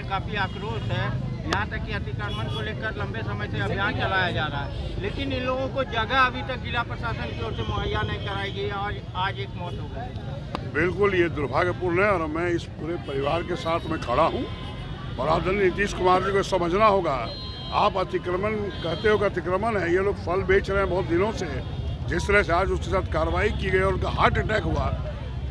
में काफ़ी आक्रोश है। यहाँ तक कि अतिक्रमण को लेकर लंबे समय से अभियान चलाया जा रहा है, लेकिन इन लोगों को जगह अभी तक जिला प्रशासन की ओर से मुहैया नहीं कराई गई और आज एक मौत हो गई। बिल्कुल ये दुर्भाग्यपूर्ण है और मैं इस पूरे परिवार के साथ में खड़ा हूँ और आदरणीय नीतीश कुमार जी को समझना होगा। आप अतिक्रमण कहते हो कि अतिक्रमण है, ये लोग फल बेच रहे हैं बहुत दिनों से। जिस तरह से आज उसके साथ कार्रवाई की गई और उनका हार्ट अटैक हुआ,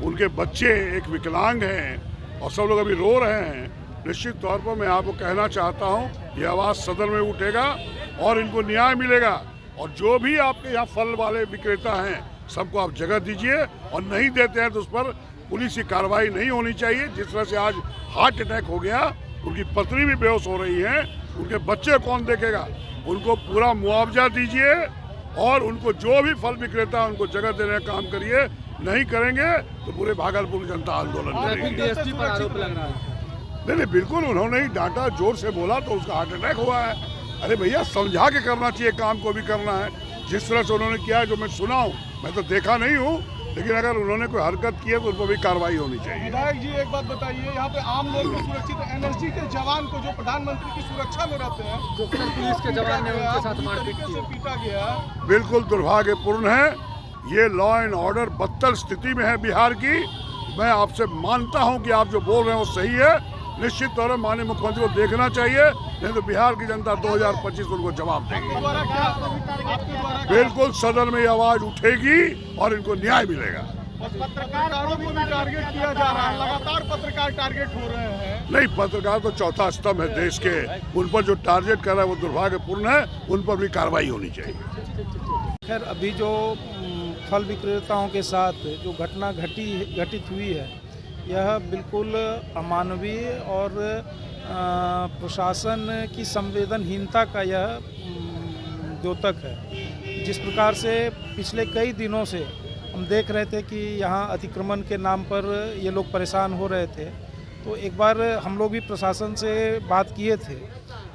उनके बच्चे एक विकलांग हैं और सब लोग अभी रो रहे हैं। निश्चित तौर पर मैं आपको कहना चाहता हूँ, ये आवाज़ सदन में उठेगा और इनको न्याय मिलेगा। और जो भी आपके यहाँ फल वाले विक्रेता हैं, सबको आप जगह दीजिए और नहीं देते हैं तो उस पर पुलिस की कार्रवाई नहीं होनी चाहिए। जिस तरह से आज हार्ट अटैक हो गया, उनकी पत्नी भी बेहोश हो रही है, उनके बच्चे कौन देखेगा? उनको पूरा मुआवजा दीजिए और उनको जो भी फल विक्रेता है उनको जगह देने का काम करिए। नहीं करेंगे तो पूरे भागलपुर जनता आंदोलन करेगी। डीएसपी पर आरोप लग रहा है। नहीं, बिल्कुल उन्होंने ही डांटा, जोर से बोला तो उसका हार्ट अटैक हुआ है। अरे भैया, समझा के करना चाहिए, काम को भी करना है। जिस तरह से उन्होंने किया है, जो मैं सुना हूँ, मैं तो देखा नहीं हूँ, लेकिन अगर उन्होंने कोई हरकत की है तो उन पर भी कार्रवाई होनी चाहिए। विधायक जी, एक बात बताइए, यहाँ पे आम लोग को सुरक्षित, एनएसजी के जवान को जो प्रधानमंत्री की सुरक्षा में रहते हैं, जो पुलिस के जवान ने उनके साथ मारपीट की, पीटा गया, बिल्कुल दुर्भाग्यपूर्ण है। ये लॉ एंड ऑर्डर बदतर स्थिति में है बिहार की। मैं आपसे मानता हूं कि आप जो बोल रहे हैं वो सही है। निश्चित तौर पर माननीय मुख्यमंत्री को देखना चाहिए, नहीं तो बिहार की जनता 2025 उनको जवाब देगी। बिल्कुल सदन में ये आवाज उठेगी और इनको न्याय मिलेगा। पत्रकारों को भी टारगेट किया जा रहा है, लगातार पत्रकार टारगेट हो रहे हैं। नहीं, पत्रकार तो चौथा स्तंभ है देश के, उन पर जो टारगेट कर रहा है वो दुर्भाग्यपूर्ण है, उन पर भी कार्रवाई होनी चाहिए। खैर, अभी जो फल विक्रेताओं के साथ जो घटना घटित हुई है, यह बिल्कुल अमानवीय और प्रशासन की संवेदनहीनता का यह द्योतक है। जिस प्रकार से पिछले कई दिनों से हम देख रहे थे कि यहाँ अतिक्रमण के नाम पर ये लोग परेशान हो रहे थे, तो एक बार हम लोग भी प्रशासन से बात किए थे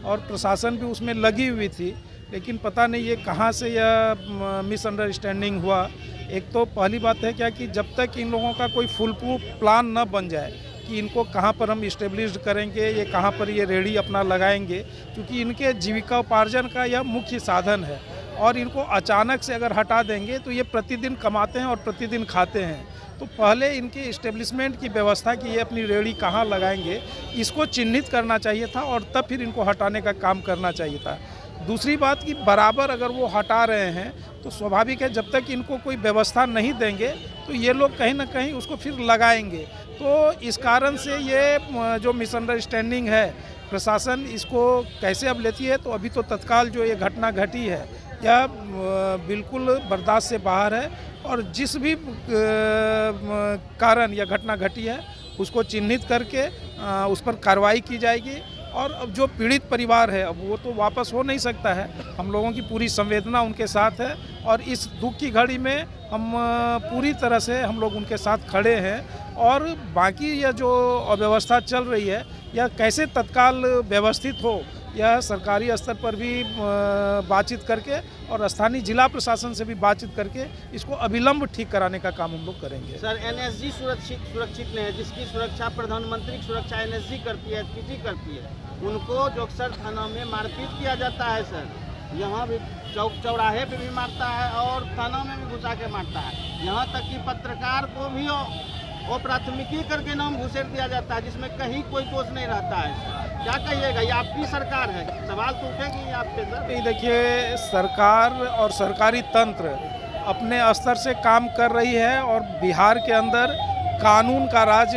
और प्रशासन भी उसमें लगी हुई थी, लेकिन पता नहीं ये कहाँ से यह मिसअंडरस्टैंडिंग हुआ। एक तो पहली बात है क्या कि जब तक इन लोगों का कोई फुल प्रूफ प्लान न बन जाए कि इनको कहाँ पर हम इस्टेब्लिश्ड करेंगे, ये कहाँ पर ये रेडी अपना लगाएंगे, क्योंकि इनके जीविकोपार्जन का यह मुख्य साधन है और इनको अचानक से अगर हटा देंगे तो ये प्रतिदिन कमाते हैं और प्रतिदिन खाते हैं। तो पहले इनके इस्टेब्लिशमेंट की व्यवस्था कि ये अपनी रेडी कहाँ लगाएंगे, इसको चिन्हित करना चाहिए था और तब फिर इनको हटाने का काम करना चाहिए था। दूसरी बात कि बराबर अगर वो हटा रहे हैं तो स्वाभाविक है, जब तक इनको कोई व्यवस्था नहीं देंगे तो ये लोग कहीं ना कहीं उसको फिर लगाएंगे। तो इस कारण से ये जो मिसअंडरस्टैंडिंग है, प्रशासन इसको कैसे अब लेती है, तो अभी तो तत्काल जो ये घटना घटी है यह बिल्कुल बर्दाश्त से बाहर है और जिस भी कारण यह घटना घटी है उसको चिन्हित करके उस पर कार्रवाई की जाएगी। और अब जो पीड़ित परिवार है, अब वो तो वापस हो नहीं सकता है। हम लोगों की पूरी संवेदना उनके साथ है और इस दुख की घड़ी में हम पूरी तरह से हम लोग उनके साथ खड़े हैं। और बाकी यह जो अव्यवस्था चल रही है, यह कैसे तत्काल व्यवस्थित हो, यह सरकारी स्तर पर भी बातचीत करके और स्थानीय जिला प्रशासन से भी बातचीत करके इसको अविलंब ठीक कराने का काम हम लोग करेंगे। सर, एनएसजी सुरक्षित नहीं है, जिसकी सुरक्षा प्रधानमंत्री की सुरक्षा एनएसजी करती है, एसपीजी करती है। उनको जोगसर थाना में मारपीट किया जाता है सर, यहाँ भी चौक चौराहे पे भी मारता है और थाना में भी घुसा के मारता है। यहाँ तक कि पत्रकार को भी वो प्राथमिकी करके नाम घुसेड़ दिया जाता है, जिसमें कहीं कोई दोष नहीं रहता है। क्या कहिएगा, ये आपकी सरकार है, सवाल तो उठेगी आप पे सर। नहीं, देखिए, सरकार और सरकारी तंत्र अपने स्तर से काम कर रही है और बिहार के अंदर कानून का राज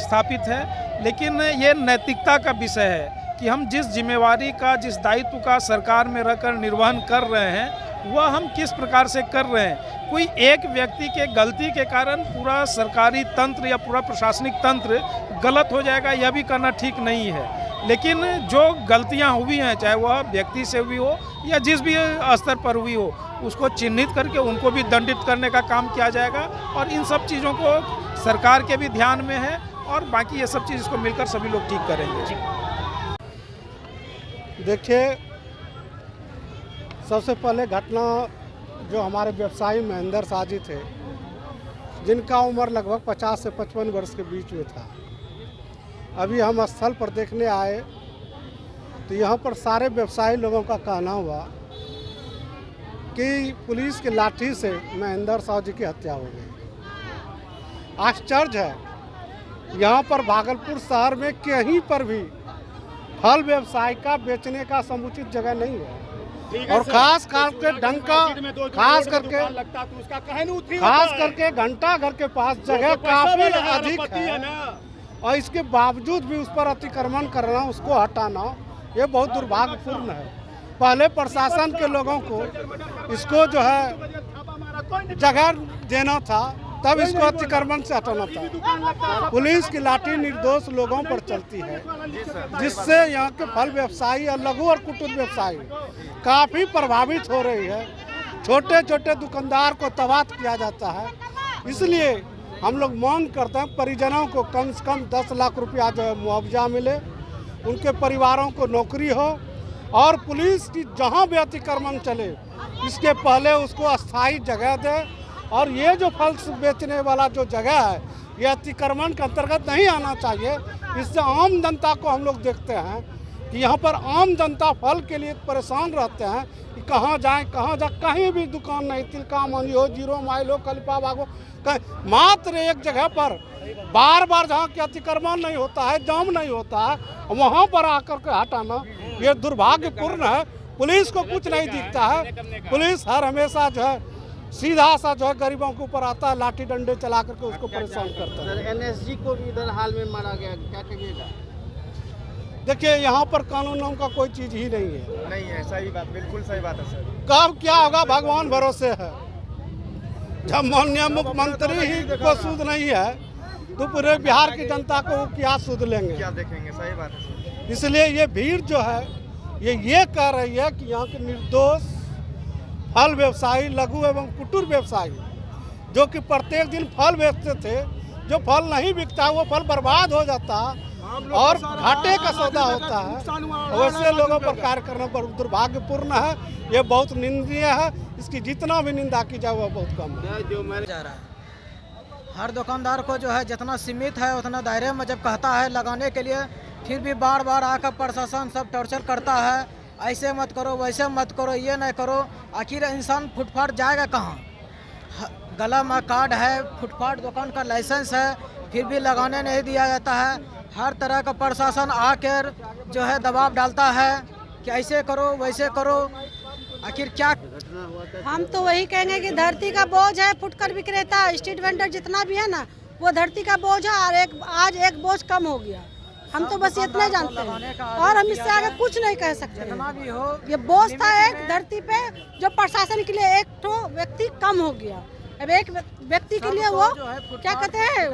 स्थापित है, लेकिन ये नैतिकता का विषय है कि हम जिस जिम्मेवारी का, जिस दायित्व का सरकार में रहकर निर्वहन कर रहे हैं वह हम किस प्रकार से कर रहे हैं। कोई एक व्यक्ति के गलती के कारण पूरा सरकारी तंत्र या पूरा प्रशासनिक तंत्र गलत हो जाएगा, यह भी करना ठीक नहीं है। लेकिन जो गलतियां हुई हैं, चाहे वह व्यक्ति से हुई हो या जिस भी स्तर पर हुई हो, उसको चिन्हित करके उनको भी दंडित करने का काम किया जाएगा। और इन सब चीज़ों को सरकार के भी ध्यान में है और बाकी ये सब चीज़ को मिलकर सभी लोग ठीक करेंगे। देखिए, सबसे पहले घटना जो हमारे व्यवसायी महेंद्र साजी थे, जिनका उम्र लगभग 50 से 55 वर्ष के बीच में था, अभी हम स्थल पर देखने आए तो यहाँ पर सारे व्यवसायी लोगों का कहना हुआ कि पुलिस की लाठी से महेंद्र साहू जी की हत्या हो गई। आश्चर्य है, यहाँ पर भागलपुर शहर में कहीं पर भी फल व्यवसाय का बेचने का समुचित जगह नहीं है, और खास करके डंका, खास करके घंटा घर के पास जगह काफी अधिक है, और इसके बावजूद भी उस पर अतिक्रमण करना, उसको हटाना, ये बहुत दुर्भाग्यपूर्ण है। पहले प्रशासन के लोगों को इसको जो है जगह देना था, तब इसको अतिक्रमण से हटाना था। पुलिस की लाठी निर्दोष लोगों पर चलती है, जिससे यहाँ के फल व्यवसायी और लघु और कुटीर व्यवसायी काफ़ी प्रभावित हो रही है। छोटे छोटे दुकानदार को तबाह किया जाता है। इसलिए हम लोग मांग करते हैं परिजनों को कम से कम 10 लाख रुपया जो है मुआवजा मिले, उनके परिवारों को नौकरी हो, और पुलिस की जहाँ भी अतिक्रमण चले इसके पहले उसको अस्थायी जगह दे। और ये जो फल बेचने वाला जो जगह है ये अतिक्रमण के अंतर्गत नहीं आना चाहिए। इससे आम जनता को हम लोग देखते हैं कि यहाँ पर आम जनता फल के लिए परेशान रहते हैं कि कहाँ जाएं, कहीं भी दुकान नहीं, तिलका मंडी हो, जीरो माइल हो, कलिपा बाग हो, मात्र एक जगह पर बार बार जहाँ के अतिक्रमण नहीं होता है, जाम नहीं होता है, वहाँ पर आकर के हटाना ये दुर्भाग्यपूर्ण है। पुलिस को कुछ नहीं दिखता है। पुलिस हर हमेशा जो है सीधा सा जो है गरीबों के ऊपर आता है, लाठी डंडे चला करके उसको परेशान करता है। एनएसजी को भी इधर हाल में मारा गया, क्या कहिएगा? देखिए यहाँ पर कानून नाम का कोई चीज ही नहीं है। नहीं है, सही बात, बिल्कुल सही बात है सर। कब क्या होगा भगवान भरोसे है। जब माननीय मुख्यमंत्री ही को सूद नहीं है तो पूरे बिहार की जनता को क्या सूद लेंगे, क्या देखेंगे? सही बात है सर। इसलिए ये भीड़ जो है ये कह रही है कि यहाँ के निर्दोष फल व्यवसायी, लघु एवं कुटीर व्यवसायी जो कि प्रत्येक दिन फल बेचते थे, जो फल नहीं बिकता वो फल बर्बाद हो जाता और घाटे का सौदा होता है, वैसे लोगों पर कार्य करना दुर्भाग्यपूर्ण है। ये बहुत निंदनीय है। इसकी जितना भी निंदा की जाए वह बहुत कम है। जो मैंने जा रहा है हर दुकानदार को जो है जितना सीमित है उतना दायरे में जब कहता है लगाने के लिए, फिर भी बार बार आकर प्रशासन सब टॉर्चर करता है, ऐसे मत करो, वैसे मत करो, ये नहीं करो। आखिर इंसान फुटपाथ जाएगा कहाँ? गला में कार्ड है, फुटपाथ दुकान का लाइसेंस है, फिर भी लगाने नहीं दिया जाता है। हर तरह का प्रशासन आकर जो है दबाव डालता है कि ऐसे करो, वैसे करो। आखिर क्या? हम तो वही कहेंगे कि धरती का बोझ है, फुटकर विक्रेता, स्ट्रीट वेंडर जितना भी है ना, वो धरती का बोझ है, और आज एक बोझ कम हो गया। हम तो बस इतना जानते हैं और हम इससे आगे कुछ नहीं कह सकते। जितना भी हो, ये बोझ था एक धरती पे, जो प्रशासन के लिए एक तो व्यक्ति कम हो गया। अब एक व्यक्ति के लिए वो क्या कहते हैं,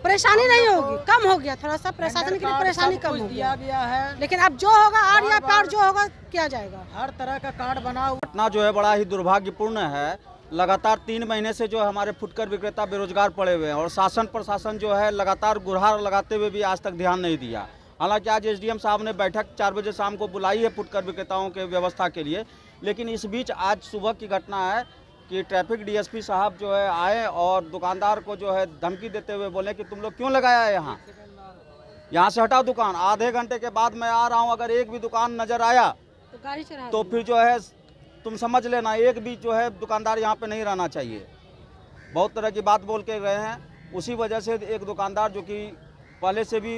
परेशानी नहीं होगी, कम हो गया, थोड़ा सा प्रशासन के लिए परेशानी कम हो दिया गया है। लेकिन अब जो होगा आर या पार जो होगा किया जाएगा। हर तरह का कार्ड बना। घटना जो है बड़ा ही दुर्भाग्यपूर्ण है। लगातार 3 महीने से जो हमारे फुटकर विक्रेता बेरोजगार पड़े हुए हैं, और शासन प्रशासन जो है लगातार गुहार लगाते हुए भी आज तक ध्यान नहीं दिया। हालांकि आज एसडीएम साहब ने बैठक 4 बजे शाम को बुलाई है फुटकर विक्रेताओं के व्यवस्था के लिए, लेकिन इस बीच आज सुबह की घटना है कि ट्रैफिक डीएसपी साहब जो है आए और दुकानदार को जो है धमकी देते हुए बोले कि तुम लोग क्यों लगाया है यहाँ से हटाओ दुकान। आधे घंटे के बाद मैं आ रहा हूँ, अगर एक भी दुकान नज़र आया तो गाड़ी चढ़ा तो फिर जो है तुम समझ लेना एक भी जो है दुकानदार यहाँ पे नहीं रहना चाहिए। बहुत तरह की बात बोल के गए हैं। उसी वजह से एक दुकानदार जो कि पहले से भी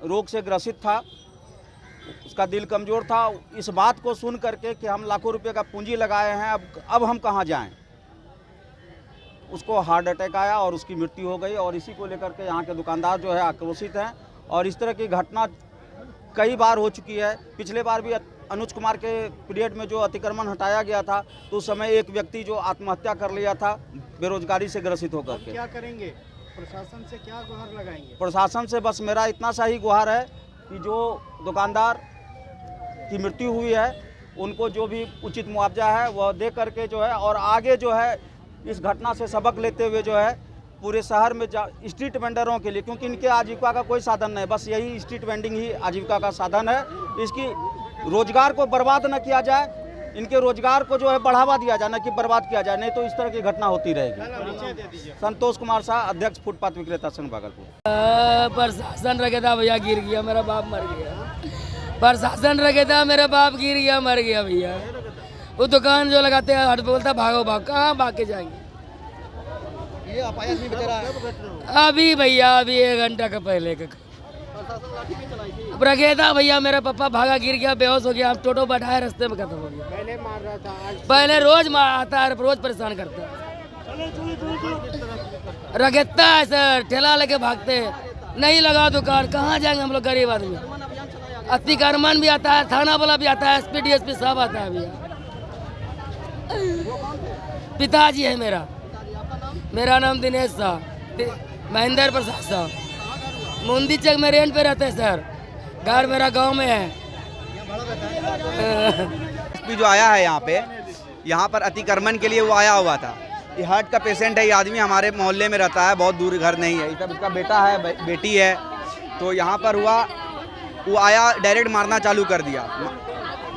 रोग से ग्रसित था, उसका दिल कमज़ोर था, इस बात को सुन करके कि हम लाखों रुपए का पूंजी लगाए हैं, अब हम कहाँ जाएं, उसको हार्ट अटैक आया और उसकी मृत्यु हो गई। और इसी को लेकर के यहाँ के दुकानदार जो है आक्रोशित हैं। और इस तरह की घटना कई बार हो चुकी है। पिछले बार भी अनुज कुमार के पीरियड में जो अतिक्रमण हटाया गया था तो उस समय एक व्यक्ति जो आत्महत्या कर लिया था बेरोजगारी से ग्रसित होकर के। क्या करेंगे? प्रशासन से क्या गुहार लगाएंगे? प्रशासन से बस मेरा इतना सा ही गुहार है कि जो दुकानदार की मृत्यु हुई है उनको जो भी उचित मुआवजा है वह दे करके जो है, और आगे जो है इस घटना से सबक लेते हुए जो है पूरे शहर में स्ट्रीट वेंडरों के लिए, क्योंकि इनके आजीविका का कोई साधन नहीं, बस यही स्ट्रीट वेंडिंग ही आजीविका का साधन है, इसकी रोजगार को बर्बाद न किया जाए, इनके रोजगार को जो है बढ़ावा दिया जाए, न कि बर्बाद किया जाए, नहीं तो इस तरह की घटना होती रहेगी। संतोष कुमार शाह, अध्यक्ष फुटपाथ विक्रेता संघ भागलपुर। प्रशासन रखे था भैया, गिर गया, मेरा बाप मर गया। प्रशासन रखे था, मेरा बाप गिर गया, मर गया भैया। वो दुकान जो लगाते हैं हट बोलता भागो भाग, कहाँ भाग के जाएंगे? ये अपाया नहीं बचा रहा है। अभी भैया अभी 1 घंटा का पहले का रखे था भैया, मेरा पापा भागा, गिर गया, बेहोश हो गया। हम टोटो बैठाए, रास्ते में खत्म हो गया। पहले मार रहा था, पहले रोज आता है, रोज परेशान करता है। रगेता है सर, ठेला लेके भागते हैं, नहीं लगा दुकान, कहाँ जाएंगे हम लोग गरीब आदमी। अतिक्रमण भी आता है, थाना वाला भी आता है, SP DSP सब आता है भैया। पिताजी है मेरा नाम दिनेश शाह, महेंद्र प्रसाद शाह। मुंदी चक में रेंट पे रहते हैं सर, घर मेरा गांव में है। जो आया है यहाँ पर अतिक्रमण के लिए वो आया हुआ था। ये हार्ट का पेशेंट है, ये आदमी हमारे मोहल्ले में रहता है, बहुत दूर घर नहीं है। इसका बेटा है, बेटी है। तो यहाँ पर हुआ, वो आया, डायरेक्ट मारना चालू कर दिया।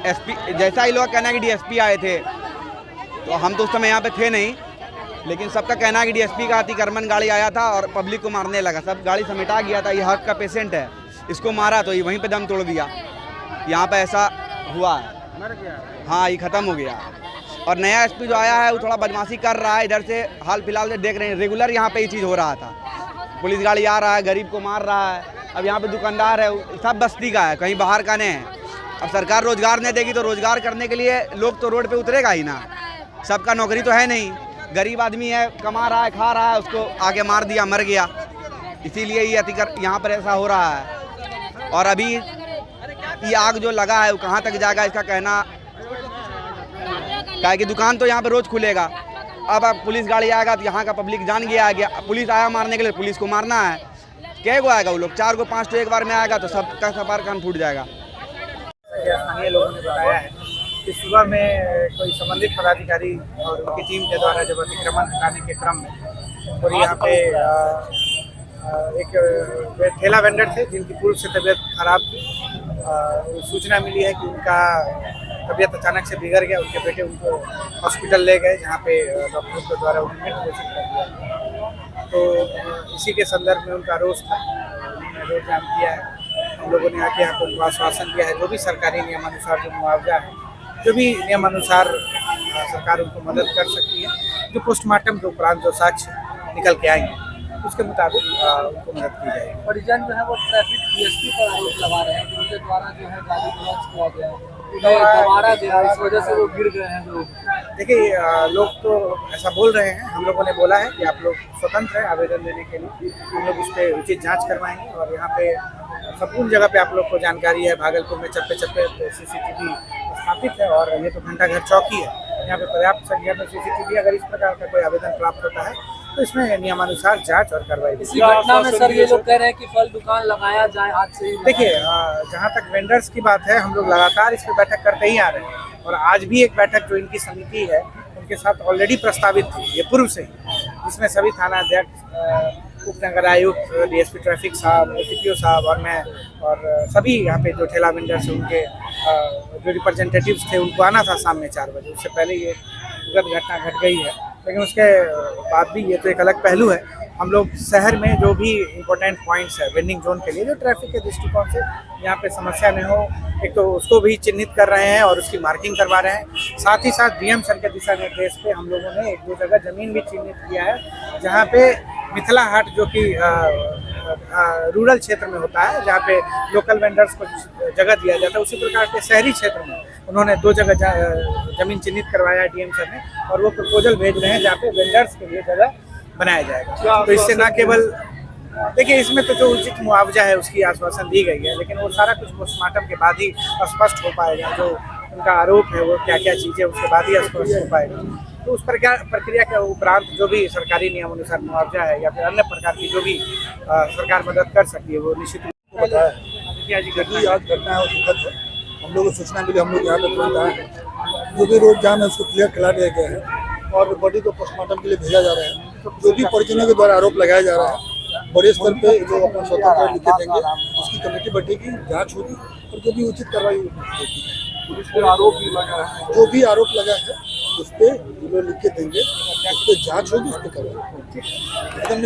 SP जैसा ही लोग कहना कि DSP आए थे, तो हम तो उस समय यहाँ पे थे नहीं, लेकिन सबका कहना है कि DSP का अतिक्रमण गाड़ी आया था और पब्लिक को मारने लगा। सब गाड़ी समेटा गया था। ये हार्ट का पेशेंट है, इसको मारा तो ये वहीं पे दम तोड़ दिया। यहाँ पे ऐसा हुआ है। हाँ, ये ख़त्म हो गया। और नया SP जो आया है वो थोड़ा बदमाशी कर रहा है। इधर से हाल फिलहाल से देख रहे हैं, रेगुलर यहाँ पे ये चीज़ हो रहा था। पुलिस गाड़ी आ रहा है, गरीब को मार रहा है। अब यहाँ पे दुकानदार है, सब बस्ती का है, कहीं बाहर का नहीं है। अब सरकार रोजगार नहीं देगी तो रोजगार करने के लिए लोग तो रोड पे उतरेगा ही ना। सबका नौकरी तो है नहीं, गरीब आदमी है, कमा रहा है, खा रहा है, उसको आगे मार दिया, मर गया। इसीलिए ये यहाँ पर ऐसा हो रहा है। और अभी ये आग जो लगा है वो कहाँ तक जाएगा इसका कहना, क्या कि दुकान तो यहाँ पे रोज खुलेगा। अब पुलिस गाड़ी आएगा तो यहाँ का पब्लिक जान गया, पुलिस आया मारने के लिए, पुलिस को मारना है। क्या को आएगा वो लोग, 4 को 5 तो एक बार में आएगा तो सबका सफार कान फूट जाएगा। स्थानीय लोगों ने बताया है कि सुबह में कोई संबंधित पदाधिकारी और उनकी टीम के द्वारा जब अतिक्रमण हटाने के क्रम में और यहाँ पे एक ठेला वेंडर थे जिनकी पूर्व से तबीयत खराब थी। सूचना मिली है कि उनका तबीयत अचानक से बिगड़ गया। उनके बेटे उनको हॉस्पिटल ले गए, जहाँ पे डॉक्टरों के द्वारा उन्हें घोषित कर दिया। तो इसी के संदर्भ में उनका रोष था, उन्होंने रोड जाम किया है। हम लोगों ने आके यहाँ पर उनको आश्वासन दिया है, जो भी सरकारी नियमानुसार जो मुआवजा है, जो भी नियमानुसार सरकार उनको मदद कर सकती है, जो पोस्टमार्टम के उपरांत जो साक्ष्य निकल के आएंगे उसके मुताबिक उनको मदद की जाएगी। परिजन जो है वो ट्रैफिक DSP पर आरोप लगा रहे हैं कि उनके द्वारा जो है गाड़ी क्रॉस किया गया, दबारा गया, इस वजह से वो गिर गए हैं लोग। देखिए, लोग तो ऐसा बोल रहे हैं। हम लोगों ने बोला है कि आप लोग स्वतंत्र हैं आवेदन देने के लिए, हम लोग उस पर उचित जाँच करवाएंगे। और यहाँ पे संपूर्ण जगह पे आप लोग को जानकारी है, भागलपुर में चप्पे चप्पे CCTV स्थापित है और ये तो घंटाघर चौकी है। यहाँ पे पर्याप्त संख्या में CCTV, अगर इस प्रकार का कोई आवेदन प्राप्त होता है तो इसमें नियमानुसार जांच और कार्रवाई। इसी घटना में सर ये लोग कह रहे हैं कि फल दुकान लगाया जाए आज से ही। देखिए, जहाँ तक वेंडर्स की बात है, हम लोग लगातार इस पर बैठक करते ही आ रहे हैं और आज भी एक बैठक जो इनकी समिति है उनके साथ ऑलरेडी प्रस्तावित थी ये पूर्व से ही, जिसमें सभी थाना अध्यक्ष, उप नगर आयुक्त, DSP ट्रैफिक साहब, TPO साहब और मैं और सभी यहाँ पे जो ठेला वेंडर्स उनके जो रिप्रेजेंटेटिव्स थे उनको आना था शाम में 4 बजे। उससे पहले ये घटना घट गई है, लेकिन उसके बाद भी ये तो एक अलग पहलू है। हम लोग शहर में जो भी इम्पोर्टेंट पॉइंट्स है वेंडिंग जोन के लिए, जो ट्रैफिक के दृष्टिकोण से यहाँ पे समस्या न हो, एक तो उसको भी चिन्हित कर रहे हैं और उसकी मार्किंग करवा रहे हैं। साथ ही साथ DM सर के दिशा निर्देश पे हम लोगों ने 1-2 जगह ज़मीन भी चिन्हित किया है, जहाँ पे मिथिला हाट जो कि रूरल क्षेत्र में होता है, जहाँ पे लोकल वेंडर्स को जगह दिया जाता है, उसी प्रकार के शहरी क्षेत्र में उन्होंने 2 जगह ज़मीन चिन्हित करवाया है DM सर ने, और वो प्रपोजल भेज रहे हैं जहाँ पे वेंडर्स के लिए जगह बनाया जाएगा। तो इससे न केवल देखिए, इसमें तो जो उचित मुआवजा है उसकी आश्वासन दी गई है, लेकिन वो सारा कुछ पोस्टमार्टम के बाद ही स्पष्ट हो पाएगा। जो उनका आरोप है वो क्या क्या चीज़ें, उसके बाद ही स्पष्ट हो पाएगा। तो उस प्रक्रिया के उपरांत जो भी सरकारी नियमानुसार मुआवजा है या फिर अन्य प्रकार की जो भी सरकार मदद कर सकती है वो निश्चित रूप से आज घटना है वो दुखद है। हम लोग को सूचना मिली, हम लोग यहाँ पे तुरंत आए। जो भी रोड जाम है उसको क्लियर करा दिया गया है और बॉडी को पोस्टमार्टम के लिए भेजा जा रहा है। जो भी परिजनों के द्वारा आरोप लगाया जा रहा है बड़े स्तर पे जो अपना स्वतंत्र लिखे देंगे, उसकी कमेटी बैठेगी, जाँच होगी और जो भी उचित कार्रवाई होगी। पुलिस पे आरोप भी लगा है, जो भी आरोप लगा है उस पर लिख के देंगे, उस पर जाँच होगी, उस पर कार्रवाई।